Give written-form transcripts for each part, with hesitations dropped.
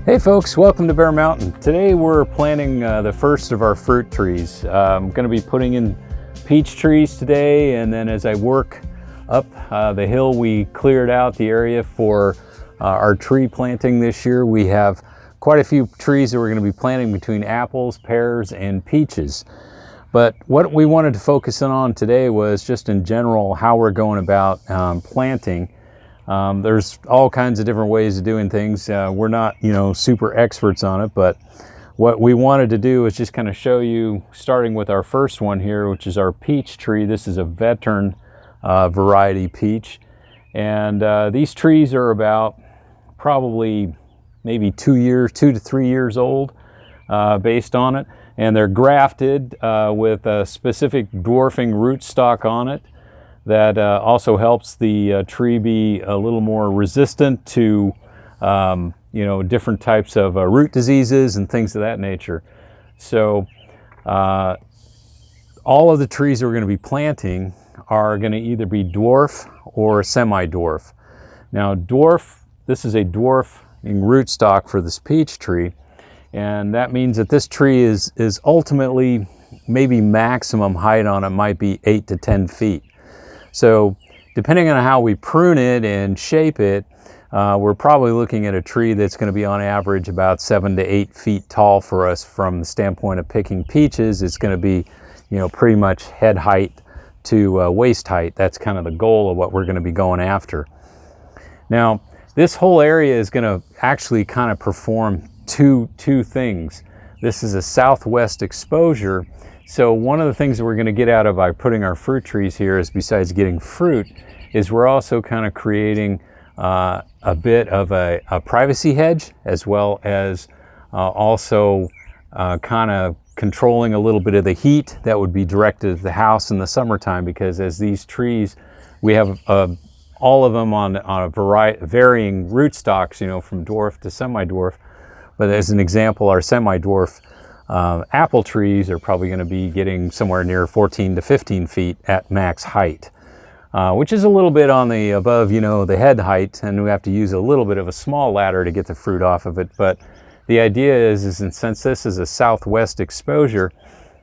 Hey folks, welcome to Bear Mountain. Today we're planting the first of our fruit trees. I'm going to be putting in peach trees today, and then as I work up the hill, we cleared out the area for our tree planting this year. We have quite a few trees that we're going to be planting between apples, pears, and peaches. But what we wanted to focus in on today was just in general how we're going about planting. There's all kinds of different ways of doing things. We're not, super experts on it, but what we wanted to do is just kind of show you, starting with our first one here, which is our peach tree. This is a veteran variety peach. And these trees are about probably maybe 2 to 3 years old based on it. And they're grafted with a specific dwarfing rootstock on it that also helps the tree be a little more resistant to different types of root diseases and things of that nature. So all of the trees that we're going to be planting are going to either be dwarf or semi-dwarf. Now this is a dwarfing rootstock for this peach tree, and that means that this tree is ultimately, maybe maximum height on it might be 8 to 10 feet. So depending on how we prune it and shape it, we're probably looking at a tree that's going to be on average about 7 to 8 feet tall for us. From the standpoint of picking peaches, it's going to be, pretty much head height to waist height. That's kind of the goal of what we're going to be going after. Now, this whole area is going to actually kind of perform two things. This is a southwest exposure. So one of the things that we're going to get out of by putting our fruit trees here is, besides getting fruit, is we're also kind of creating a bit of a privacy hedge, as well as also kind of controlling a little bit of the heat that would be directed at the house in the summertime, because as these trees, we have all of them on a varying rootstocks, from dwarf to semi-dwarf. But as an example, our semi-dwarf apple trees are probably going to be getting somewhere near 14 to 15 feet at max height, which is a little bit on the above, the head height, and we have to use a little bit of a small ladder to get the fruit off of it. But the idea is since this is a southwest exposure,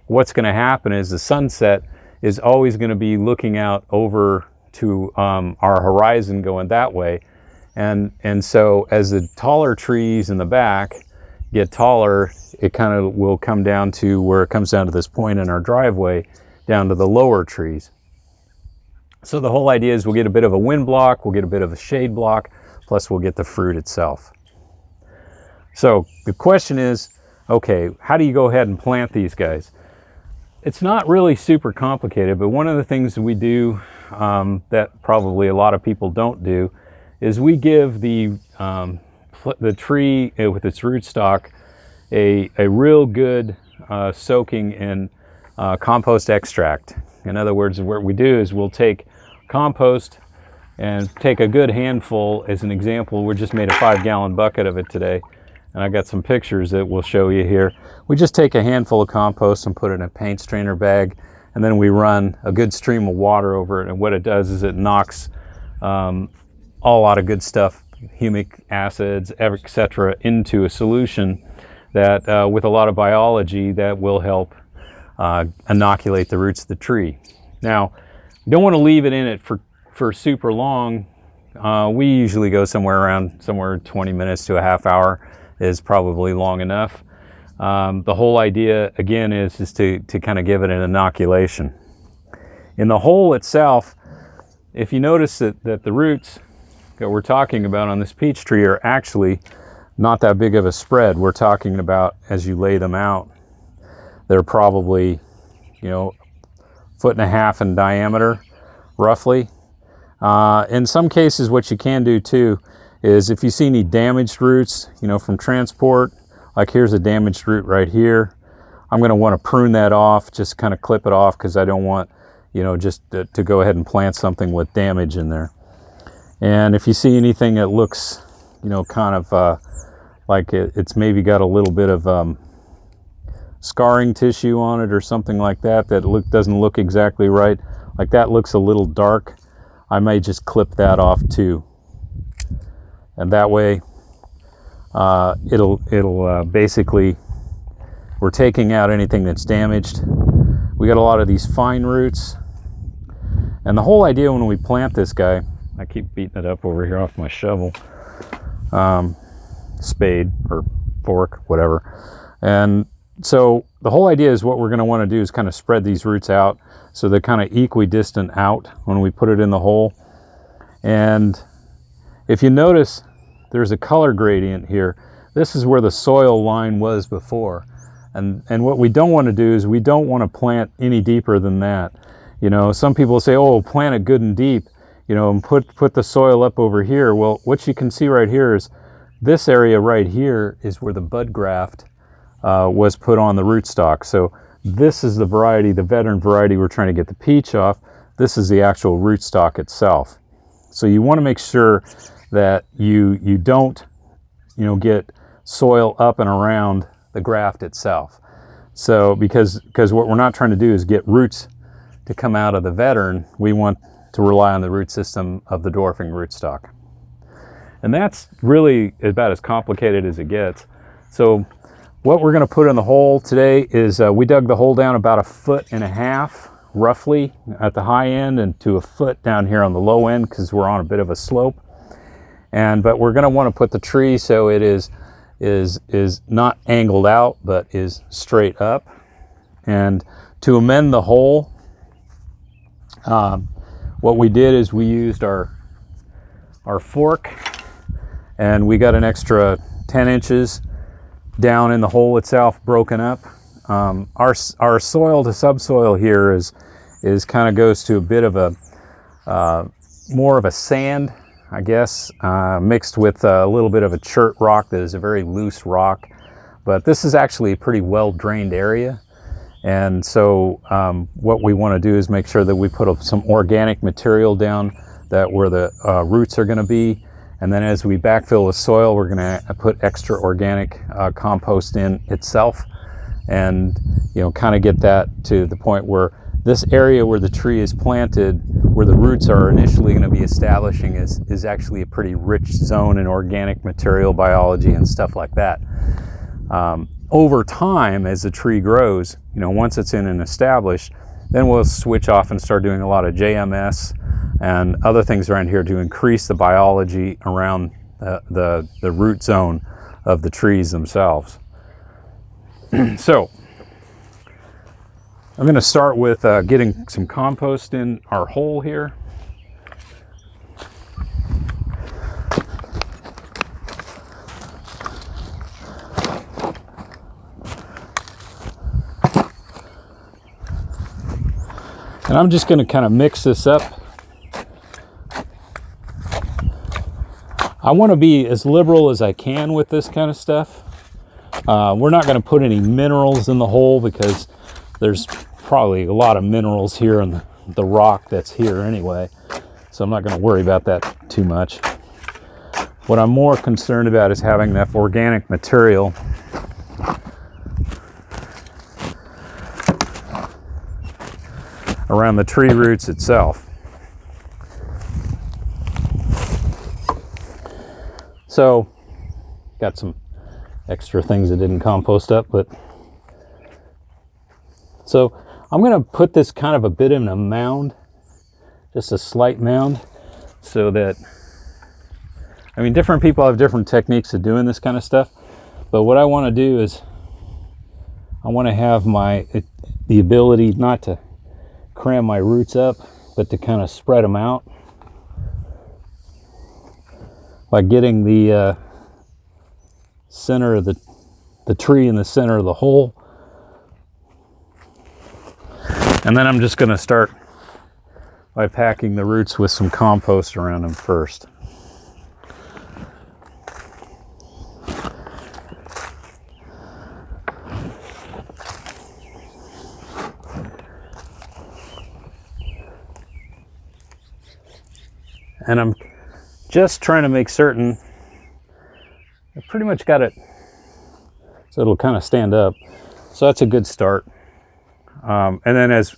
what's going to happen is the sunset is always going to be looking out over to our horizon going that way. And so as the taller trees in the back get taller, it kind of will come down to where it comes down to this point in our driveway, down to the lower trees. So the whole idea is we'll get a bit of a wind block, we'll get a bit of a shade block, plus we'll get the fruit itself. So the question is, okay, how do you go ahead and plant these guys? It's not really super complicated, but one of the things that we do that probably a lot of people don't do is we give the tree with its rootstock a real good soaking in compost extract. In other words, what we do is we'll take compost and take a good handful. As an example, we just made a 5-gallon bucket of it today, and I got some pictures that we'll show you here. We just take a handful of compost and put it in a paint strainer bag, and then we run a good stream of water over it, and what it does is it knocks a lot of good stuff, humic acids, etc., into a solution that with a lot of biology that will help inoculate the roots of the tree. Now, you don't want to leave it in it for super long. We usually go somewhere 20 minutes to a half hour is probably long enough. The whole idea again is to kind of give it an inoculation. In the hole itself, if you notice that the roots that we're talking about on this peach tree are actually not that big of a spread. We're talking about, as you lay them out, they're probably 1.5 foot in diameter, roughly. In some cases, what you can do too is, if you see any damaged roots, from transport, like here's a damaged root right here, I'm going to want to prune that off, just kind of clip it off, because I don't want just to go ahead and plant something with damage in there. And if you see anything that looks, kind of like it's maybe got a little bit of scarring tissue on it or something like that, doesn't look exactly right, like that looks a little dark, I may just clip that off too. And that way it'll basically, we're taking out anything that's damaged. We got a lot of these fine roots, and the whole idea when we plant this guy, I keep beating it up over here off my shovel, spade or fork, whatever. And so the whole idea is what we're going to want to do is kind of spread these roots out so they're kind of equidistant out when we put it in the hole. And if you notice, there's a color gradient here. This is where the soil line was before. And what we don't want to do is we don't want to plant any deeper than that. You know, some people say, oh, plant it good and deep, you know, and put the soil up over here. Well, what you can see right here is this area right here is where the bud graft was put on the rootstock. So this is the variety, the veteran variety we're trying to get the peach off. This is the actual rootstock itself. So you want to make sure that you don't, you know, get soil up and around the graft itself. So because what we're not trying to do is get roots to come out of the veteran, we want to rely on the root system of the dwarfing rootstock. And that's really about as complicated as it gets. So what we're going to put in the hole today is we dug the hole down about 1.5 feet roughly at the high end and to 1 foot down here on the low end because we're on a bit of a slope. But we're going to want to put the tree so it is not angled out but is straight up. And to amend the hole, what we did is we used our fork, and we got an extra 10 inches down in the hole itself, broken up. Our soil to subsoil here is kind of goes to a bit of a more of a sand, I guess, mixed with a little bit of a chert rock that is a very loose rock. But this is actually a pretty well drained area. And so what we want to do is make sure that we put some organic material down that where the roots are going to be. And then as we backfill with soil, we're going to put extra organic compost in itself, and you know, kind of get that to the point where this area where the tree is planted, where the roots are initially going to be establishing, is actually a pretty rich zone in organic material biology and stuff like that. Over time, as the tree grows, you know, once it's in and established, then we'll switch off and start doing a lot of JMS and other things around here to increase the biology around the root zone of the trees themselves. So I'm going to start with getting some compost in our hole here. And I'm just going to kind of mix this up. I want to be as liberal as I can with this kind of stuff. We're not going to put any minerals in the hole because there's probably a lot of minerals here in the rock that's here anyway. So I'm not going to worry about that too much. What I'm more concerned about is having enough organic material around the tree roots itself. So, got some extra things that didn't compost up, but so I'm going to put this kind of a bit in a mound, just a slight mound, so that, I mean, different people have different techniques of doing this kind of stuff, but what I want to do is I want to have the ability not to cram my roots up, but to kind of spread them out by getting the center of the tree in the center of the hole. And then I'm just going to start by packing the roots with some compost around them first. And I'm just trying to make certain I pretty much got it so it'll kind of stand up. So that's a good start. And then as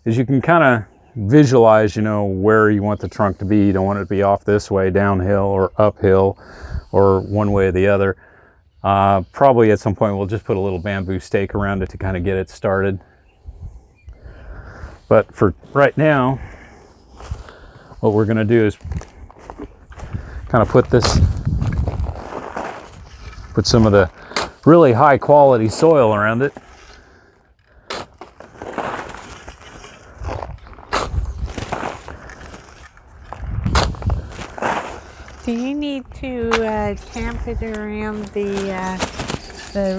you can kind of visualize, you know, where you want the trunk to be. You don't want it to be off this way, downhill or uphill, or one way or the other. Probably at some point we'll just put a little bamboo stake around it to kind of get it started. But for right now, what we're going to do is kind of put some of the really high quality soil around it. Do you need to tamp it around the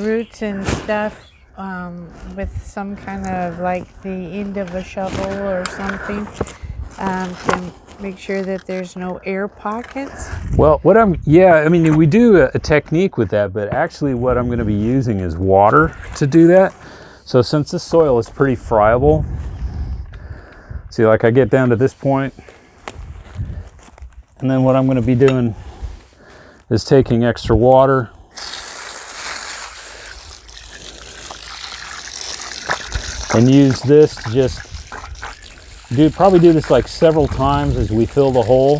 roots and stuff with some kind of like the end of a shovel or something to make sure that there's no air pockets? Well, I mean, we do a technique with that, but actually what I'm going to be using is water to do that. So since this soil is pretty friable, see, like I get down to this point, and then what I'm going to be doing is taking extra water and use this to just probably do this like several times as we fill the hole.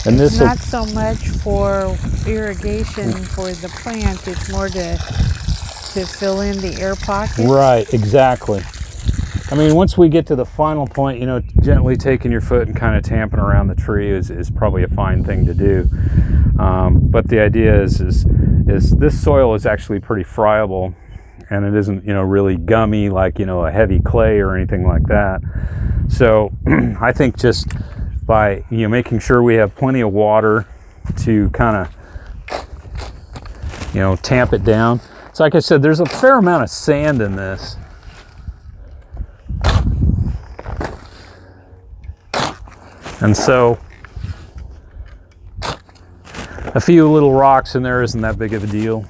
And this is not so much for irrigation for the plant, it's more to fill in the air pockets. Right, exactly. I mean, once we get to the final point, you know, gently taking your foot and kind of tamping around the tree is probably a fine thing to do. But the idea is this soil is actually pretty friable, and it isn't, you know, really gummy like, you know, a heavy clay or anything like that. So I think just by, you know, making sure we have plenty of water to kind of, you know, tamp it down. So like I said, there's a fair amount of sand in this. And so a few little rocks in there isn't that big of a deal.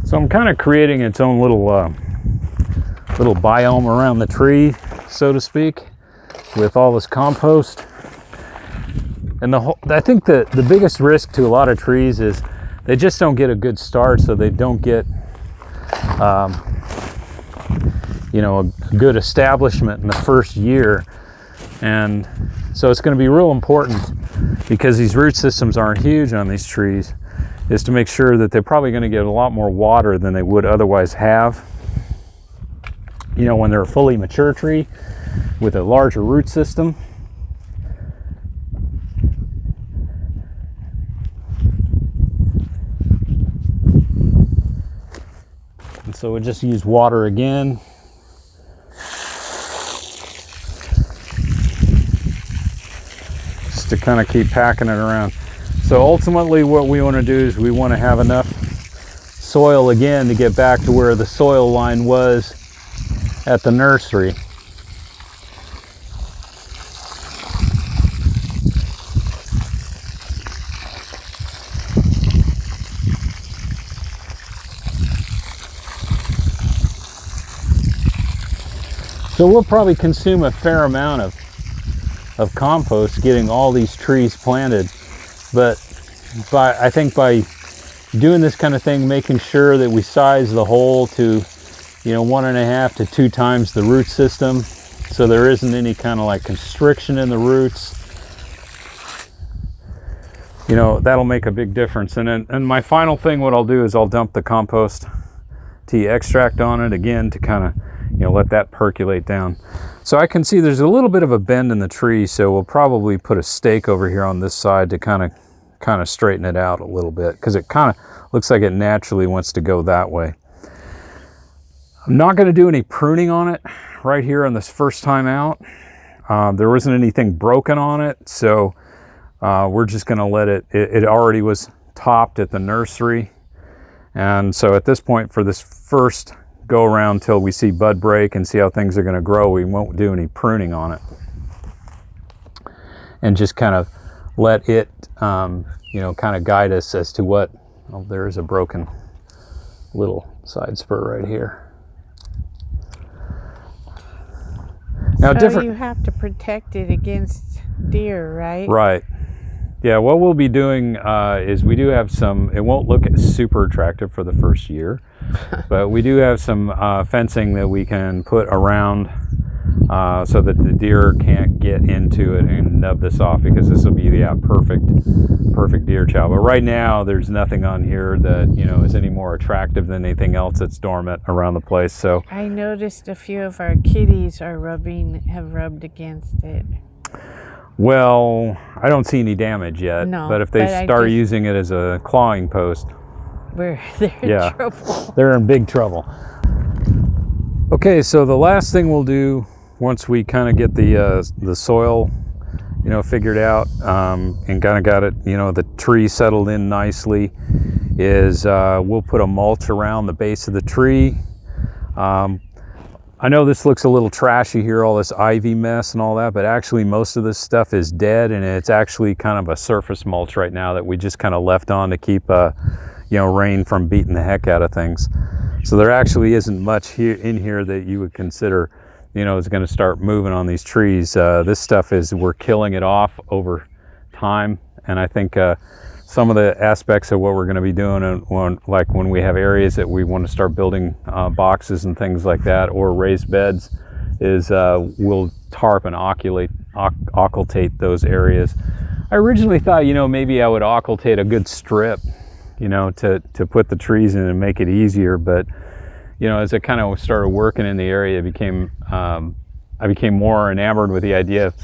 So I'm kind of creating its own little biome around the tree, so to speak, with all this compost. And I think the biggest risk to a lot of trees is they just don't get a good start, so they don't get you know, a good establishment in the first year. And so it's going to be real important, because these root systems aren't huge on these trees, is to make sure that they're probably going to get a lot more water than they would otherwise have, you know, when they're a fully mature tree with a larger root system. And so we just use water again. Just to kind of keep packing it around. So ultimately what we want to do is we want to have enough soil again to get back to where the soil line was at the nursery. So we'll probably consume a fair amount of compost getting all these trees planted. But I think by doing this kind of thing, making sure that we size the hole to, you know, 1.5 to 2 times the root system, so there isn't any kind of like constriction in the roots, you know, that'll make a big difference. And my final thing, what I'll do is I'll dump the compost tea extract on it again to kind of, you know, let that percolate down. So I can see there's a little bit of a bend in the tree, so we'll probably put a stake over here on this side to kind of straighten it out a little bit, because it kind of looks like it naturally wants to go that way. I'm not going to do any pruning on it right here on this first time out. There wasn't anything broken on it, so we're just going to let it already was topped at the nursery. And so at this point, for this first go around till we see bud break and see how things are going to grow, we won't do any pruning on it, and just kind of let it you know, kind of guide us as to what. Oh, there is a broken little side spur right here. Now, so you have to protect it against deer, right? Right. Yeah, what we'll be doing is we do have some, it won't look super attractive for the first year, but we do have some fencing that we can put around so that the deer can't get into it and nub this off, because this will be the perfect deer chow. But right now there's nothing on here that, you know, is any more attractive than anything else that's dormant around the place. So I noticed a few of our kitties have rubbed against it. well, I don't see any damage yet, No, but if they but start using it as a clawing post, they're in trouble. They're in big trouble. Okay, so the last thing we'll do once we kind of get the soil, you know, figured out and kind of got it, you know, the tree settled in nicely, is we'll put a mulch around the base of the tree. I know this looks a little trashy here, all this ivy mess and all that, but actually most of this stuff is dead, and it's actually kind of a surface mulch right now that we just kind of left on to keep you know, rain from beating the heck out of things. So there actually isn't much in here that you would consider, you know, is going to start moving on these trees. This stuff we're killing it off over time, and I think some of the aspects of what we're going to be doing, like when we have areas that we want to start building boxes and things like that, or raised beds, is we'll tarp and occultate those areas. I originally thought, you know, maybe I would occultate a good strip, you know, to put the trees in and make it easier. But, you know, as I kind of started working in the area, I became more enamored with the idea of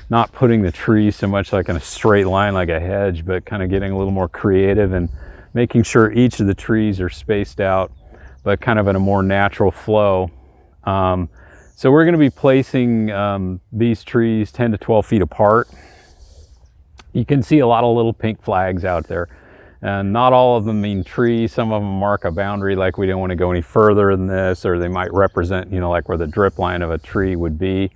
not putting the trees so much like in a straight line like a hedge, but kind of getting a little more creative and making sure each of the trees are spaced out, but kind of in a more natural flow. So we're going to be placing these trees 10 to 12 feet apart. You can see a lot of little pink flags out there, and not all of them mean trees. Some of them mark a boundary, like we don't want to go any further than this, or they might represent, you know, like where the drip line of a tree would be.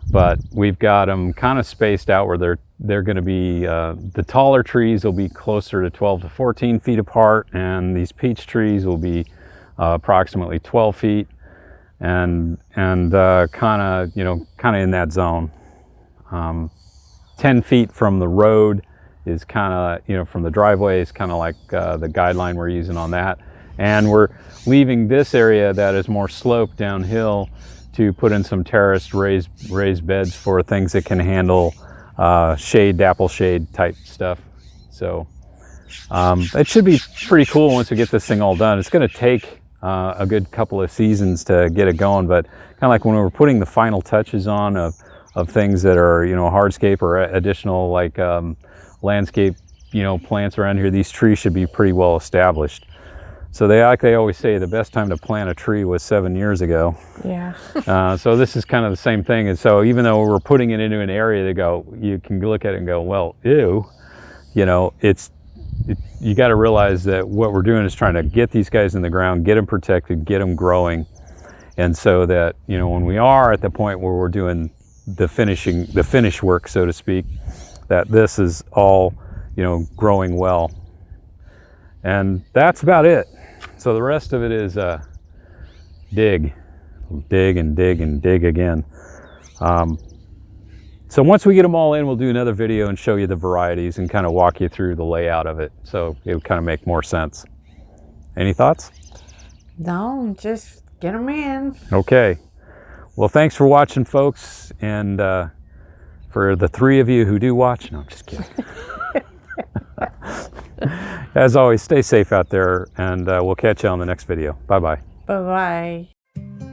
But we've got them kind of spaced out where they're going to be, the taller trees will be closer to 12 to 14 feet apart, and these peach trees will be approximately 12 feet, and kind of, you know, kind of in that zone. 10 feet from the road is kind of, you know, from the driveway is kind of like the guideline we're using on that. And we're leaving this area that is more sloped downhill to put in some terraced raised beds for things that can handle shade, dapple shade type stuff. So it should be pretty cool once we get this thing all done. It's going to take a good couple of seasons to get it going, but kind of like when we're putting the final touches on of things that are, you know, hardscape or additional like landscape, you know, plants around here, these trees should be pretty well established. So like they always say, the best time to plant a tree was 7 years ago. Yeah. So this is kind of the same thing. And so even though we're putting it into an area you can look at it and go, well, ew, you know, you got to realize that what we're doing is trying to get these guys in the ground, get them protected, get them growing. And so that, you know, when we are at the point where we're doing the finish work, so to speak, that this is all, you know, growing well. And that's about it. So the rest of it is dig and dig and dig again. So once we get them all in, we'll do another video and show you the varieties and kind of walk you through the layout of it, so it would kind of make more sense. Any thoughts? No, just get them in. Okay. Well, thanks for watching, folks. And for the 3 of you who do watch, no, I'm just kidding. As always, stay safe out there, and we'll catch you on the next video. Bye-bye. Bye-bye.